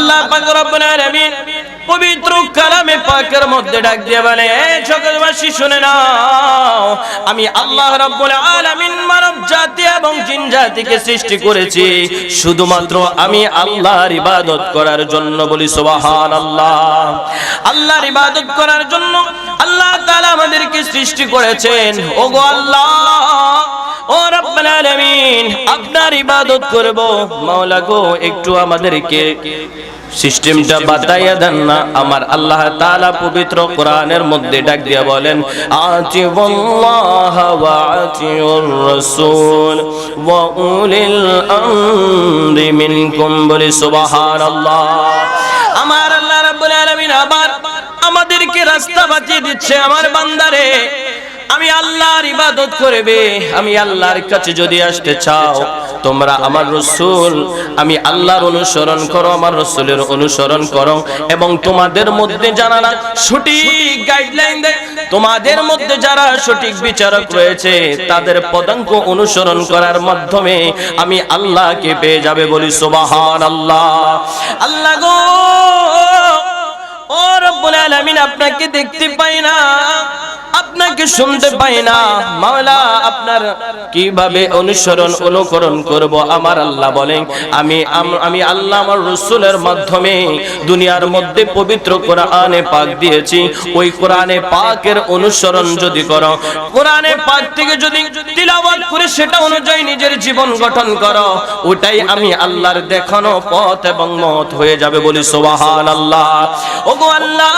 আল্লাহ পাক রব্বুল আলামিন পবিত্র কালামে পাকের মধ্যে ডাক দিয়ে বলে, এই জগৎবাসী শুনে নাও, আমি আল্লাহ রাব্বুল আলামিন মানব জাতি এবং জিন জাতিকে সৃষ্টি করেছি শুধুমাত্র আমি আল্লাহর ইবাদত করার জন্য। বলি সুবহানাল্লাহ। আল্লাহর ইবাদত করার জন্য আল্লাহ তাআলা আমাদেরকে সৃষ্টি করেছেন। ওগো আল্লাহ, ও রব্বুল আলামিন, আপনার ইবাদত করব, মাওলা গো একটু আমাদেরকে সিস্টেমটা বাতাইয়া দেন না। আমার আল্লাহ তাআলা পবিত্র কোরআনের মধ্যে ডাক দিয়া বলেন, আতিউল্লাহ ওয়া আতিউর রাসূল ওয়া উলিল আমরি মিনকুম। বলি সুবহানাল্লাহ। আমার আল্লাহ রাব্বুল আলামিন আবার আমাদেরকে রাস্তা বাতিয়ে দিচ্ছে, আমার বান্দারে আমি আল্লাহর ইবাদত করবে, আমি আল্লাহর কাছে যদি আসতে চাও তোমরা আমার রাসূল, আমি আল্লাহর অনুসরণ করো, আমার রাসূলের অনুসরণ করো, এবং তোমাদের মধ্যে যারা সঠিক গাইডলাইন দেয়, তোমাদের মধ্যে যারা সঠিক বিচারক রয়েছে তাদের পদাঙ্ক অনুসরণ করার মাধ্যমে আমি আল্লাহকে পেয়ে যাবে। বলি সুবহানাল্লাহ। আল্লাহ গো, ও রব্বুল আলামিন, আপনাকে দেখতে পাই না, আপনাকে শুনতে পাই না, মাওলা আপনার কিভাবে অনুকরণ করব? আমার আল্লাহ বলেন, আমি আল্লাহ আমার রাসূলের মাধ্যমে দুনিয়ার মধ্যে পবিত্র কোরআনে পাক দিয়েছি। ওই কোরআনে পাকের অনুসরণ যদি করো, কোরআনে পাক থেকে যদি তিলাওয়াত করে সেটা অনুযায়ী নিজের জীবন গঠন করো, ওটাই আমি আল্লাহর দেখানো পথ এবং মত হয়ে যাবে। বলি সুবহানাল্লাহ। ওগো আল্লাহ,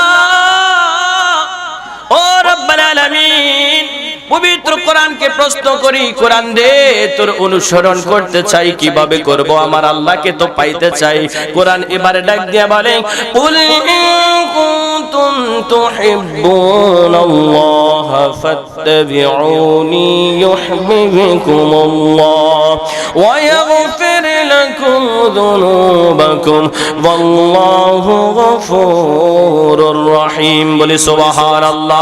ও রব্বুল আলামিন, পবিত্র কোরআনকে প্রশ্ন করি, কোরআন দে, তোর অনুসরণ করতে চাই, কিভাবে করব? আমার আল্লাহকে তো পাইতে চাই। কোরআন এবারে ডাক দিয়া বলে, কুল ইন কুনতুম তুহিব্বুনাল্লাহ ফাত্তাবিউনি ইউহিব্বুকুমুল্লাহ ওয়া ইয়াগফির লাকুম যুনুবাকুম ওয়াল্লাহু গফুরুর রহিম। বলি সুবহানাল্লাহ।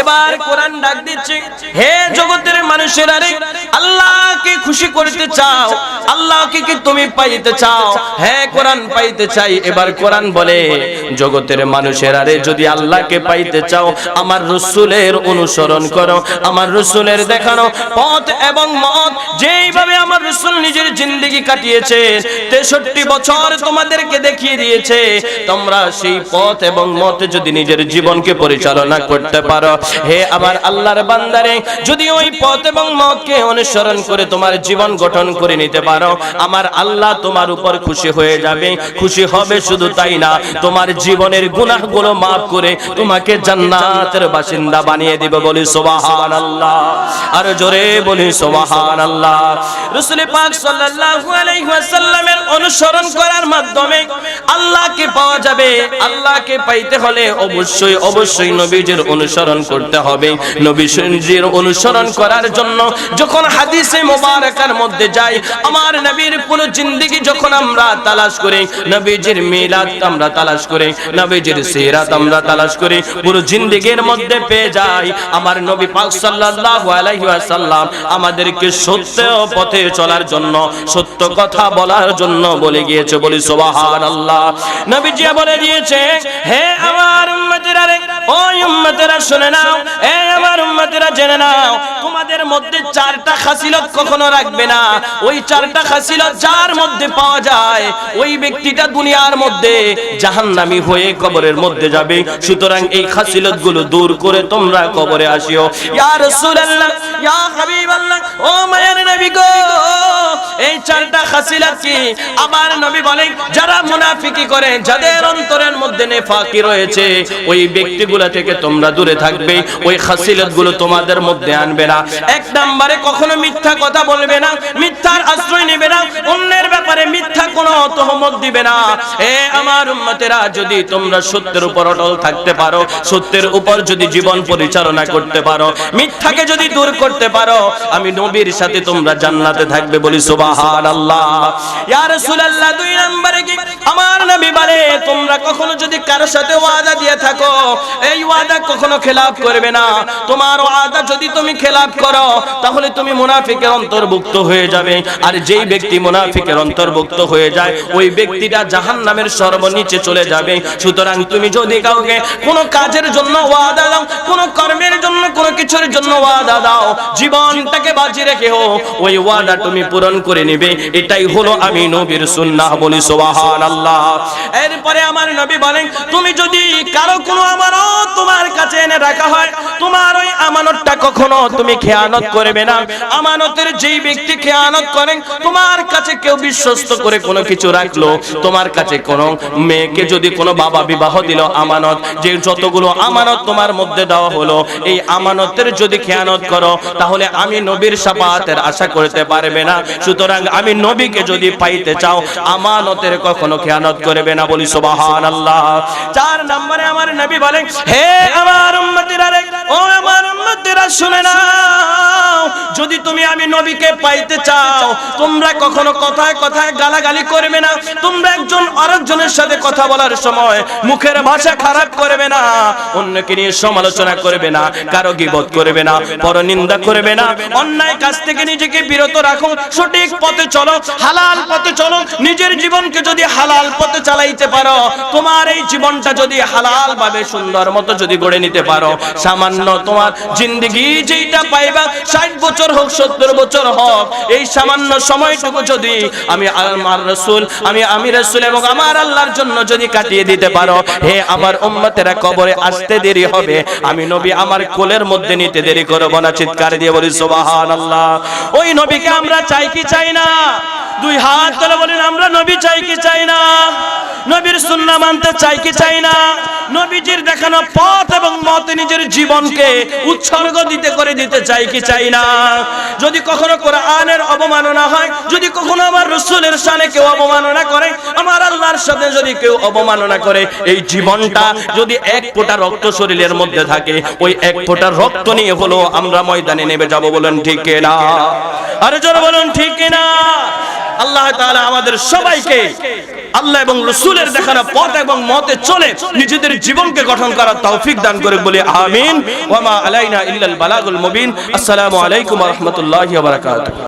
এবার কোরআন ডাক দিচ্ছে, হে জগতের মানুষেরা রে, আল্লাহকে খুশি করতে চাও, আল্লাহকে কি তুমি পাইতে চাও? হ্যাঁ, কোরআন পাইতে চাই। এবার কোরআন বলে, জগতের মানুষেরা রে, যদি আল্লাহকে পাইতে চাও আমার রাসূলের অনুসরণ করো, আমার রাসূলের দেখানো পথ এবং মত, যেইভাবে আমার রাসূল নিজের জিন্দেগি কাটিয়েছে, 63 বছর তোমাদেরকে দেখিয়ে দিয়েছে, তোমরা সেই পথ এবং মতে যদি নিজের জীবনকে পরিচালনা করতে পারো, হে আমার আল্লাহর বান্দারে, যদি ওই পথ এবং মতকে অনুসরণ করে তোমার জীবন গঠন করে নিতে পারো, আমার আল্লাহ তোমার উপর খুশি হয়ে যাবে। খুশি হবে শুধু তাই না, তোমার জীবনের গুনাহগুলো maaf করে তোমাকে জান্নাতের বাসিন্দা বানিয়ে দিবে। বলি সুবহানাল্লাহ। আর জোরে বলি সুবহানাল্লাহ। রাসূল পাক সাল্লাল্লাহু আলাইহি ওয়াসাল্লামের অনুসরণ করার মাধ্যমে আল্লাহকে পাওয়া যাবে। আল্লাহকে পাইতে হলে অবশ্যই নবীজির অনুসরণ করতে হবে। নবীজির অনুসরণ করার জন্য যখন হাদিসে মুবারাকার মধ্যে যাই, আমার নবীর পুরো জিন্দেগি যখন আমরা তালাশ করি, নবীজির মিলাদ আমরা তালাশ করি, নবীজির সিরাত আমরা তালাশ করি, পুরো জিন্দেগির মধ্যে পেয়ে যাই আমার নবী পাক সাল্লাল্লাহু আলাইহি ওয়াসাল্লাম আমাদেরকে সত্য পথে চলার জন্য, সত্য কথা বলার জন্য বলে গিয়েছে। বলি সুবহানাল্লাহ। নবীজি বলে দিয়েছে, হে আমার উম্মতেরা রে, ও উম্মতেরা শুনে নাও, হে আমার উম্মতেরা জেনে নাও, তোমাদের মধ্যে 4টা খাসিলত কখনো রাখবে না। ওই 4টা খাসিলত যার মধ্যে পাওয়া যায়, ওই ব্যক্তিটা দুনিয়ার মধ্যে জাহান্নামী হয়ে কবরের মধ্যে যাবে। সুতরাং এই খাসিলতগুলো দূর করে তোমরা কবরে আসিও। ইয়া রাসূলুল্লাহ, ইয়া হাবিবাল্লাহ, ও মায়ের নবী গো, এই 4টা খাসিলত কি? আমার নবী বলেন, যারা মুনাফিকি করে, যাদের অন্তরের মধ্যে নেফাকি রয়েছে, ওই ব্যক্তিগুলো থেকে তোমরা দূরে থাকবে। ওই খাসিলতগুলো তোমাদের মধ্যে আনবে না। 1 নম্বরে কখনো মিথ্যা কথা বলবে না, মিথ্যার আশ্রয় নেবে না, অন্যের ব্যাপারে মিথ্যা কোনো তহমত দিবে না। হে আমার উম্মতেরা, যদি তোমরা সত্যের উপর অটল থাকতে পারো, সত্যের উপর যদি জীবন পরিচালনা করতে পারো, মিথ্যাকে যদি দূর করতে পারো, আমি নবীর সাথে তোমরা জান্নাতে থাকবে। বলি সুবহানাল্লাহ। ইয়া রাসূলুল্লাহ, 2 নম্বরে কি? আমার নবী বলে, তোমরা কখনো যদি কারো সাথে ওয়াদা দিয়ে থাকো, এই ওয়াদা কখনো খেলাফ করবে না। তোমার ওয়াদা যদি তুমি খেলাফ করো তাহলে তুমি মুনাফিকের অন্তর্ভুক্ত হয়ে যাবে। আর যেই ব্যক্তি মুনাফিকের অন্তর্ভুক্ত হয়ে যায় ওই ব্যক্তিটা জাহান্নামের সর্বনিচে চলে যাবে। সুতরাং তুমি যদি কাউকে কোনো কাজের জন্য ওয়াদা দাও, কোনো কর্মের জন্য, কোনো কিছুর জন্য ওয়াদা দাও, জীবনটাকে বাজি রেখে ওই ওয়াদা তুমি পূরণ করে নেবে। এটাই হলো আমি নবীর সুন্নাহ, বলি সুবহানাল্লাহ। এরপরে আমার নবী বলেন, তুমি যদি কারো কোনো আমানত তোমার কাছে এনে রাখা হয়, তোমার ওই আমানতটা কখনো তুমি খেয়ানত করবে না। আমানতের যেই ব্যক্তি খেয়ানত করেন, তোমার কাছে কেউ বিশ্বস্ত করে কোনো কিছু রাখলো, তোমার কাছে কোনো মেয়েকে যদি কোনো বাবা বিবাহ দিল, আমানত যে যতগুলো আমানত তোমার মধ্যে দেওয়া হলো, এই আমানতের যদি খেয়ানত করো তাহলে আমি নবীর শাফাআতের আশা করতে পারবে না। সুতরাং আমি নবীকে যদি পাইতে চাও আমানতের কখনো খেয়ানত করবে না, বলি সুবহানাল্লাহ। 4 নম্বরে আমার নবী বলেন, হে আমার উম্মতিরা রে, ও আমার উম্মতিরা শুনে নাও, যদি তুমি আমি নবীকে পাইতে চাও তোমরা কখনো কথায় কথায় গালাগালি করবে না। তোমরা একজন আরেকজনের সাথে কথা বলার সময় মুখের ভাষা খারাপ করবে না, অন্যকে নিয়ে সমালোচনা করবে না, কারো গীবত করবে না, পরনিন্দা করবে না, অন্যায় কাজ থেকে নিজেকে বিরত রাখো, সঠিক পথে চলো, হালাল পথে চলো। নিজের জীবনকে যদি হালাল পথে চালাইতে পারো, তোমার এই জীবনটা যদি হালাল ভাবে সুন্দর মতো যদি গড়ে নিতে পারো, সামান্য তোমার জিন্দেগি যেটা পাইবা 60 বছর হোক 70 বছর হোক, এই সামান্য সময়টুকু যদি আমি রাসূল এবং আমার আল্লাহর জন্য যদি কাটিয়ে দিতে পারো, হে আমার উম্মতেরা, কবরে আসতে দেরি হবে, আমি নবী আমার কোলের মধ্যে নিতে দেরি করব না। চিৎকার দিয়ে বলি সুবহানাল্লাহ। ওই নবীকে আমরা চাই কি চাই না? 2 হাত তুলে বলেন, আমরা নবী চাই কি চাই না? নবীর সুন্নাহ মানতে চাই কি চাই না? নবীজির দেখানো পথ এবং মতে নিজের জীবনকে উৎসর্গ দিতে চাই কি চাই না? যদি কখনো কোরআনের অবমাননা হয়, যদি কখনো আমার রাসূলের শানে কেউ অবমাননা করে, আমার আল্লাহর সাথে যদি কেউ অবমাননা করে, এই জীবনটা যদি 1 ফোঁটা রক্ত শরীরের মধ্যে থাকে, ওই 1 ফোঁটা রক্ত নিয়ে হলো আমরা ময়দানে নেমে যাব। বলেন ঠিক না? আরে জোরে বলুন ঠিক না? আল্লাহ তাআলা আমাদের সবাইকে আল্লাহ এবং রাসূলের দেখানো পথ এবং মতে চলে নিজেদের জীবনকে গঠন করার তৌফিক দান করে, বলি আমিন। ওয়া মা আলাইনা ইল্লাল বালাগুল মুবিন। আসসালামু আলাইকুম ওয়া রাহমাতুল্লাহি ওয়া বারাকাতুহু।